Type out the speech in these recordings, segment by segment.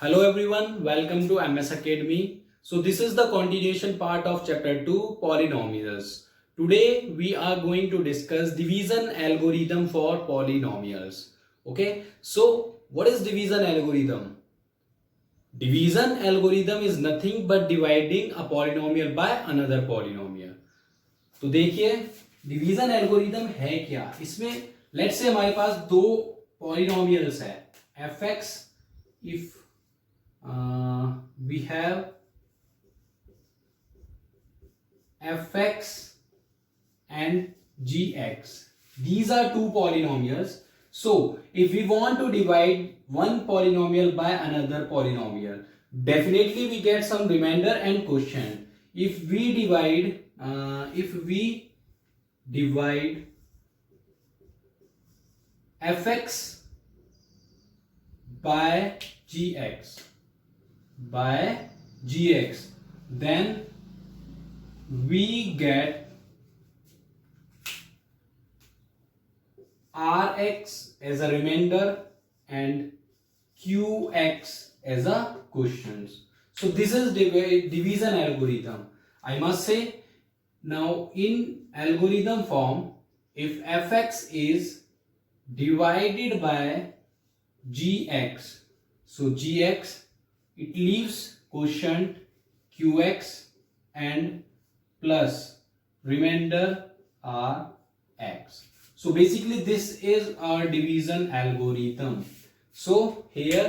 Hello everyone, welcome to MS Academy. So this is the continuation part of chapter 2 polynomials. Today we are going to discuss division algorithm for polynomials. Okay, so what is division algorithm? Division algorithm is nothing but dividing a polynomial by another polynomial. तो देखिए division algorithm है क्या. इसमें let's say हमारे पास दो polynomials है F x. If we have fx and gx. These are two polynomials. So if we want to divide one polynomial by another polynomial, definitely we get some remainder and quotient. If we divide fx by gx, then we get rx as a remainder and qx as a quotient. So this is division algorithm. I must say, now in algorithm form, if fx is divided by gx, so gx, it leaves quotient qx and plus remainder rx. So basically this is our division algorithm. So here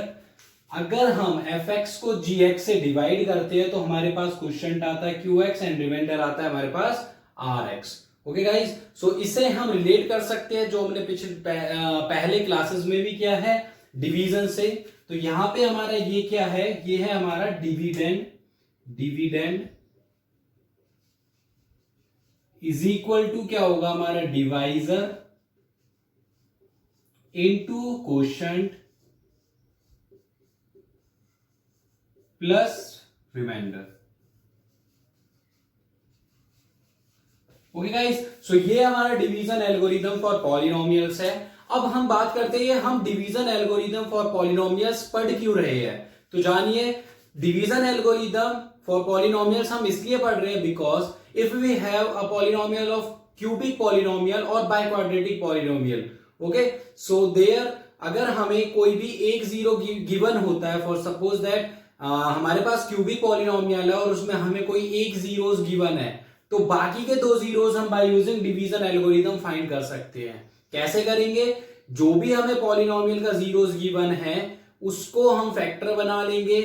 अगर हम fx को gx से divide करते हैं तो हमारे पास quotient आता है qx एंड रिमाइंडर आता है हमारे पास rx. ओके गाइस, सो इसे हम रिलेट कर सकते हैं जो हमने पिछले पहले क्लासेस में भी किया है डिवीजन से. तो यहां पे हमारा ये क्या है, ये है हमारा डिविडेंड इज इक्वल टू क्या होगा हमारा divisor into quotient plus remainder. Okay guys, so ये हमारा डिवीजन एल्गोरिथम फॉर पॉलिनोमियल्स है. अब हम बात करते हैं हम डिवीजन एल्गोरिथम फॉर पॉलिनोमियल्स पढ़ क्यों रहे हैं. तो जानिए, डिवीजन एल्गोरिथम फॉर पॉलिनोमियल्स हम इसलिए पढ़ रहे हैं because if we have a polynomial of cubic polynomial और by quadratic polynomial. Okay, so there अगर हमें कोई भी एक जीरो गिवन होता है, फॉर सपोज दैट हमारे पास क्यूबिक पॉलिनोमियल है और उसमें हमें कोई एक जीरोस गिवन है, तो बाकी के दो जीरोस हम by using division algorithm find कर सकते हैं. कैसे करेंगे, जो भी हमें पॉलिनोमियल का जीरोस गिवन है उसको हम फैक्टर बना लेंगे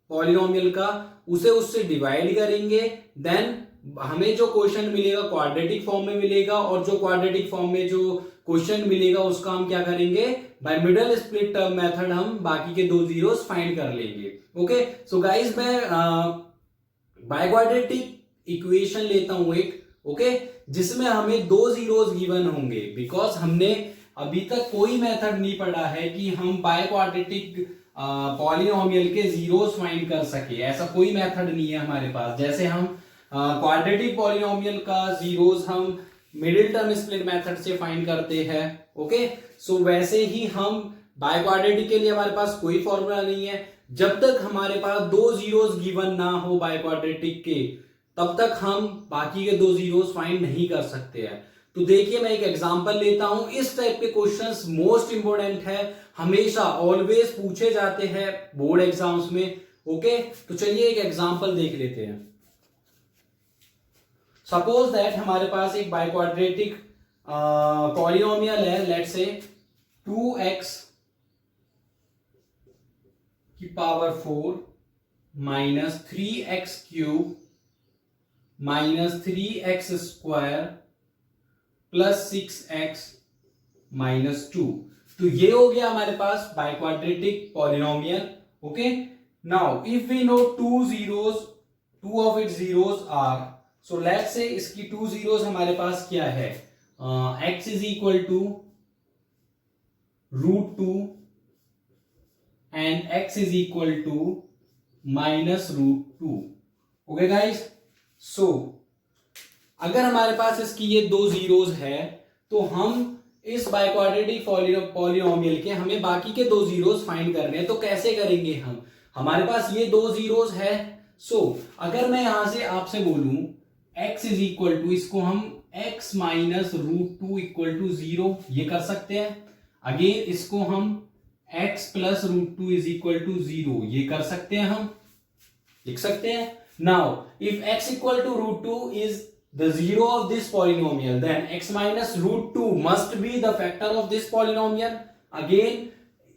पॉलिनोमियल का, उसे उससे डिवाइड करेंगे, देन हमें जो क्वोशिएंट मिलेगा क्वाड्रेटिक फॉर्म में मिलेगा और जो क्वाड्रेटिक फॉर्म में जो क्वोशिएंट मिलेगा उसका हम क्या करेंगे, by middle split term method हम बाकी के दो जीरोस फाइंड कर लेंगे. ओके, सो गाइस मैं बाय क्वाड्रेटिक इक्वेशन लेता हूं एक, ओके, जिसमें हमें दो जीरोस गिवन होंगे बिकॉज हमने अभी तक कोई मेथड नहीं पढ़ा है कि हम बाय क्वाड्रेटिक पॉलिनोमियल के जीरोस फाइंड कर सके. ऐसा कोई मेथड नहीं है हमारे पास. जैसे हम क्वाड्रेटिक पॉलिनोमियल का जीरोस हम मिडिल टर्म स्प्लिट मेथड से फाइंड करते हैं. ओके, सो वैसे ही हम बाय क्वाड्रेटिक के लिए हमारे पास कोई फॉर्मूला नहीं है. जब तक हमारे पास दो जीरोस गिवन ना हो बाय क्वाड्रेटिक के, तब तक हम बाकी के दो जीरोस फाइंड नहीं कर सकते हैं. तो देखिए मैं एक एग्जांपल लेता हूं. इस टाइप के क्वेश्चंस मोस्ट इंपोर्टेंट है, हमेशा ऑलवेज पूछे जाते हैं बोर्ड एग्जाम्स में. ओके, तो चलिए एक एग्जांपल देख लेते हैं. सपोज दैट हमारे पास एक बाय क्वाड्रेटिक पॉलिनोमियल है, लेट्स से 2x की power 4 minus 3x cube minus 3x square plus 6x minus 2. तो ये हो गया हमारे पास by quadratic polynomial. Okay, now if we know two of its zeros are, so let's say इसकी two zeros हमारे पास क्या है, x is equal to √2 and x is equal to minus √2. Okay guys, so अगर हमारे पास इसकी ये दो जीरोस है तो हम इस बाइक्वाड्रेटिक पॉलिनोमियल के हमें बाकी के दो जीरोस फाइंड करने हैं। तो कैसे करेंगे हम, हमारे पास ये दो जीरोस है। सो अगर मैं यहां से आपसे बोलूं x इज इक्वल टू, इसको हम x minus root two equal to 0 ये कर सकते हैं। अगेन इसको हम x plus root two is equal to 0 ये कर सकते हैं, हम लिख सकते हैं। Now if x equal to root two is the zero of this polynomial, then x minus root 2 must be the factor of this polynomial. Again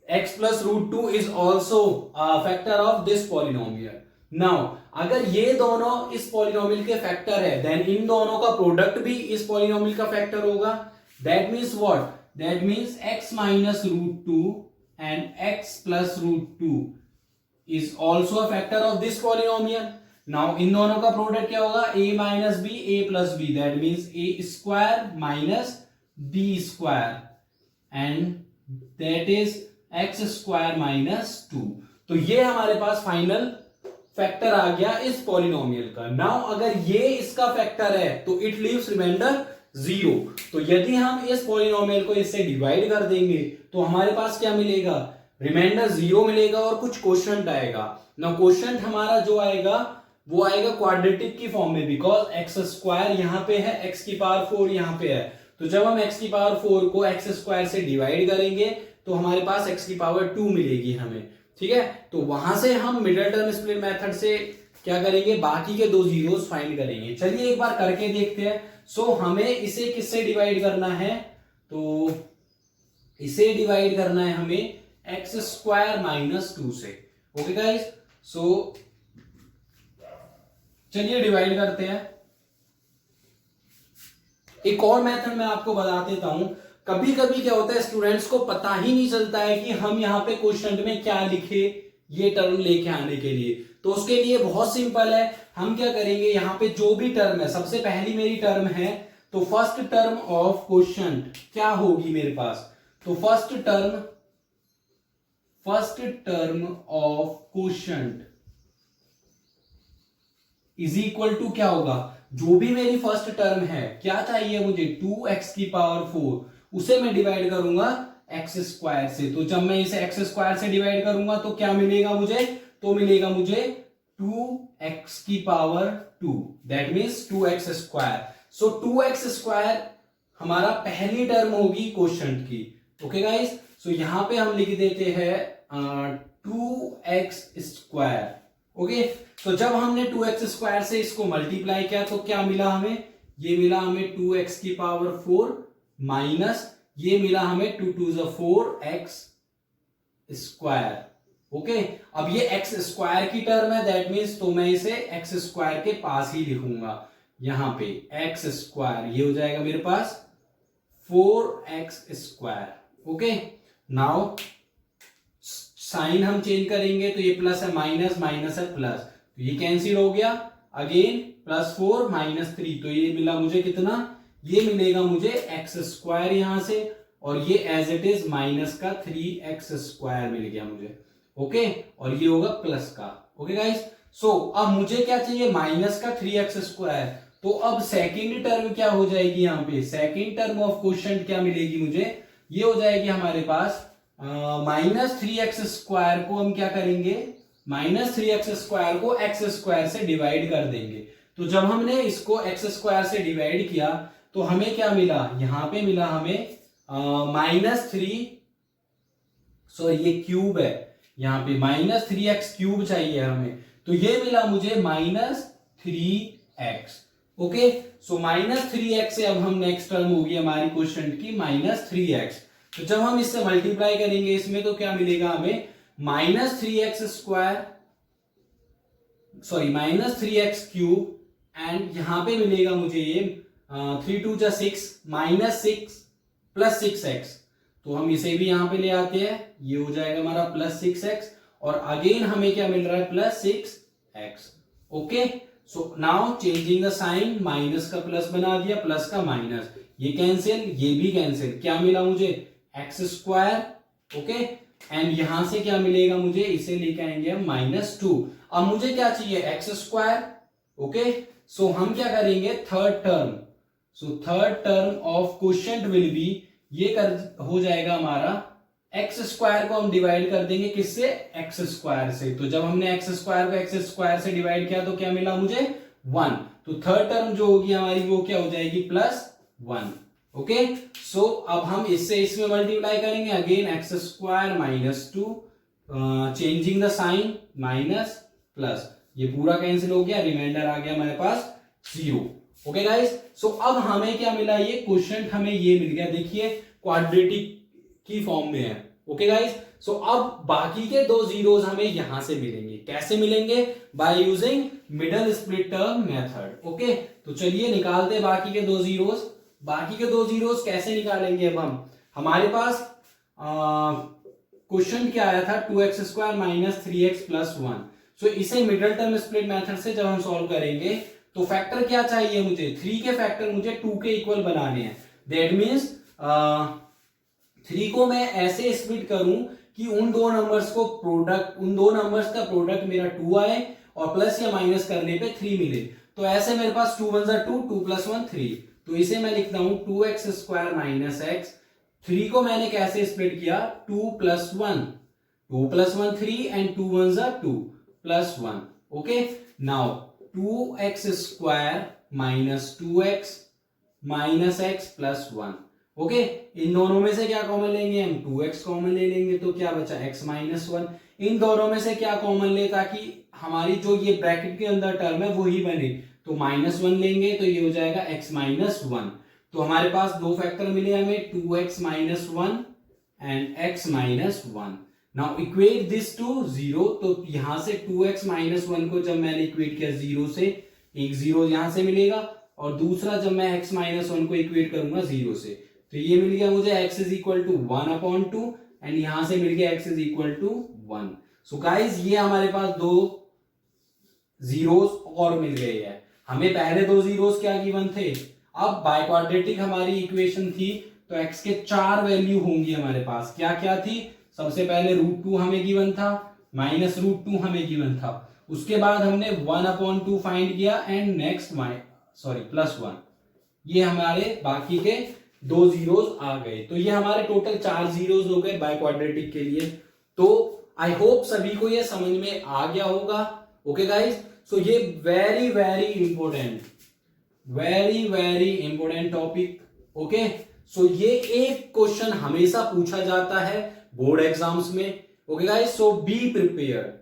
x plus root 2 is also a factor of this polynomial. Now अगर ये दोनों इस polynomial के factor है, then इन दोनों का product भी इस polynomial का factor होगा। That means what? That means x minus root 2 and x plus root 2 is also a factor of this polynomial. Now इन दोनों का प्रोडक्ट क्या होगा, a minus B A plus B, that means A square minus B square and that is X square minus 2। तो ये हमारे पास final factor आ गया इस पॉलिनोमियल का। नाउ अगर ये इसका फैक्टर है तो इट लीव्स रिमाइंडर 0। तो यदि हम इस पॉलिनोमियल को इससे डिवाइड कर देंगे तो हमारे पास क्या मिलेगा, रिमाइंडर 0 मिलेगा और कुछ क्वोशंट आएगा ना। क्वोशंट हमारा जो आएगा वो आएगा क्वाड्रेटिक की फॉर्म में, बिकॉज एक्स स्क्वायर यहाँ पे है, एक्स की पावर 4 यहाँ पे है। तो जब हम एक्स की पावर 4 को एक्स स्क्वायर से डिवाइड करेंगे तो हमारे पास एक्स की पावर 2 मिलेगी हमें, ठीक है। तो वहां से हम मिडिल टर्म स्प्लिट मेथड से क्या करेंगे, बाकी के दो जीरोस फाइंड करेंगे। चलिए एक बार करके देखते हैं। सो हमें इसे किससे डिवाइड करना है, तो इसे डिवाइड करना है हमें एक्स स्क्वायर माइनस 2 से। ओके गाइस, सो चलिए डिवाइड करते हैं। एक और मेथड मैं आपको बता देता हूं। कभी कभी क्या होता है, स्टूडेंट्स को पता ही नहीं चलता है कि हम यहाँ पे क्वेश्चन में क्या लिखे ये टर्म लेके आने के लिए। तो उसके लिए बहुत सिंपल है, हम क्या करेंगे, यहाँ पे जो भी टर्म है, सबसे पहली मेरी टर्म है तो फर्स्ट टर्म ऑफ क्वेश्चन क्या होगी मेरे पास, तो first term of question is equal to क्या होगा, जो भी मेरी फर्स्ट टर्म है, क्या चाहिए मुझे 2x की पावर 4, उसे मैं डिवाइड करूंगा एक्स स्क्वायर से। तो जब मैं इसे एक्स स्क्वायर से डिवाइड करूंगा तो क्या मिलेगा मुझे, तो मिलेगा मुझे 2x की power 2, that means 2x square. So 2x square हमारा पहली टर्म होगी क्वोशंट की। ओके गाइस, सो यहां पे हम लिख देते हैं 2x स्क्वायर। ओके, तो जब हमने 2x स्क्वायर से इसको मल्टीप्लाई किया तो क्या मिला हमें, ये मिला हमें 2x की पावर 4 माइनस ये मिला हमें 2 2 4x स्क्वायर। ओके, अब ये x स्क्वायर की टर्म है, दैट मीन्स तो मैं इसे x स्क्वायर के पास ही लिखूंगा, यहां पे x स्क्वायर, ये हो जाएगा मेरे पास 4x square. Okay, now sine हम चेंज करेंगे तो ये प्लस है माइनस, माइनस है प्लस, तो ये कैंसिल हो गया। अगेन प्लस 4 माइनस 3, तो ये मिला मुझे कितना, ये मिलेगा मुझे एक्स स्क्वायर यहां से, और ये एज इट इज माइनस का 3x स्क्वायर मिल गया मुझे। ओके, और ये होगा प्लस का। ओके गाइस, सो अब मुझे क्या चाहिए, माइनस का 3x स्क्वायर। तो अब सेकेंड टर्म क्या हो जाएगी, यहाँ पे सेकेंड टर्म ऑफ क्वोशंट क्या मिलेगी मुझे, ये हो जाएगी हमारे पास माइनस 3x स्क्वायर को हम क्या करेंगे, माइनस 3x स्क्वायर को x स्क्वायर से डिवाइड कर देंगे। तो जब हमने इसको x स्क्वायर से डिवाइड किया तो हमें क्या मिला, यहां पे मिला हमें माइनस 3, सॉरी ये क्यूब है, यहां पे माइनस 3x क्यूब चाहिए हमें, तो ये मिला मुझे minus 3x। Okay, so minus 3x से अब हम नेक्स्ट टर्म होगी हमारी क्वेश्चन की माइनस 3x। तो जब हम इससे मल्टीप्लाई करेंगे इसमें तो क्या मिलेगा हमें, minus 3x square, sorry minus 3x cube, and यहां पे मिलेगा मुझे ये 3 2 6 माइनस 6 प्लस 6x। तो हम इसे भी यहां पे ले आते हैं, ये हो जाएगा हमारा प्लस 6x, और अगेन हमें क्या मिल रहा है, plus 6x। Okay, so now changing the sign, minus का प्लस बना दिया, प्लस का माइनस, ये कैंसिल, ये भी कैंसिल, क्या मिला मुझे एक्स स्क्वायर। ओके, एंड यहां से क्या मिलेगा मुझे, इसे लेके आएंगे हम -2। अब मुझे क्या चाहिए, एक्स स्क्वायर। ओके, सो हम क्या करेंगे, third term, so third term of quotient will be, ये कर हो जाएगा हमारा एक्स स्क्वायर को हम डिवाइड कर देंगे किससे, एक्स स्क्वायर से। तो जब हमने एक्स स्क्वायर को एक्स स्क्वायर से डिवाइड किया तो क्या मिला मुझे, 1। तो थर्ड टर्म जो होगी हमारी वो क्या हो जाएगी, +1। ओके, सो अब हम इससे इसमें मल्टीप्लाई करेंगे, again X square -2, changing the sign, minus plus, ये पूरा कैंसिल हो गया, रिमाइंडर आ गया हमारे पास 0। ओके गाइस, सो अब हमें क्या मिला, ये क्वेश्चन हमें ये मिल गया, देखिए क्वाड्रेटिक की फॉर्म में है। ओके गाइस, सो अब बाकी के दो जीरोस हमें यहां से मिलेंगे, कैसे मिलेंगे, by using middle split term method. Okay, तो चलिए निकालते हैं बाकी के दो जीरोस। बाकी के दो जीरोस कैसे निकालेंगे, अब हम हमारे पास क्वेश्चन क्या आया था, 2x² - 3x + 1। सो इसे मिडल टर्म स्प्लिट मेथड से जब हम सॉल्व करेंगे तो फैक्टर क्या चाहिए मुझे, 3 के फैक्टर मुझे 2 के इक्वल बनाने हैं। दैट मीन्स 3 को मैं ऐसे स्प्लिट करूं कि उन दो नंबर्स का प्रोडक्ट मेरा 2 आए और प्लस या माइनस करने पे 3 मिले। तो ऐसे मेरे पास 2 × 1 2, 2 + 1 3। तो इसे मैं लिखता हूं 2x² - x। 3 को मैंने कैसे स्प्लिट किया, 2 + 1, 2 + 1 3 and 2 × 1 2 + 1। Okay, now 2x² - 2x - x + 1। Okay, इन दोनों में से क्या कॉमन लेंगे हम, 2x कॉमन ले लेंगे, तो क्या बचा x - 1। इन दोनों में से क्या कॉमन ले, ताकि हमारी जो ये ब्रैकेट के अंदर टर्म है वो ही बने, तो -1 लेंगे तो ये हो जाएगा x - 1। तो हमारे पास दो फैक्टर मिले हमें, 2x - 1 and x - 1। Now equate this to 0। तो यहां से 2x - 1 को जब मैंने इक्वेट किया 0 से, एक 0 यहां से मिलेगा, और दूसरा जब मैं x - 1 को इक्वेट करूंगा 0 से, तो ये मिल गया मुझे x = 1/2 एंड यहां से मिल गया x = 1। सो गाइज ये हमारे पास दो जीरोस और मिल गए हैं। हमें पहले दो जीरोस क्या गिवन थे, अब बाय क्वाड्रेटिक हमारी इक्वेशन थी, तो x के 4 वैल्यू होंगी हमारे पास। क्या क्या थी, सबसे पहले √2 हमें गिवन था, -√2 हमें गिवन था, उसके बाद हमने 1/2 फाइंड किया एंड नेक्स्ट +1। ये हमारे बाकी के दो जीरोस आ गए। तो ये हमारे टोटल 4 जीरोस हो गए बाय क्वाड्रेटिक के लिए। तो आई होप सभी को ये समझ में आ गया होगा। ओके गाइस, सो ये very very important topic. Okay, so ये एक क्वेश्चन हमेशा पूछा जाता है बोर्ड एग्जाम्स में। Okay guys, so be prepare.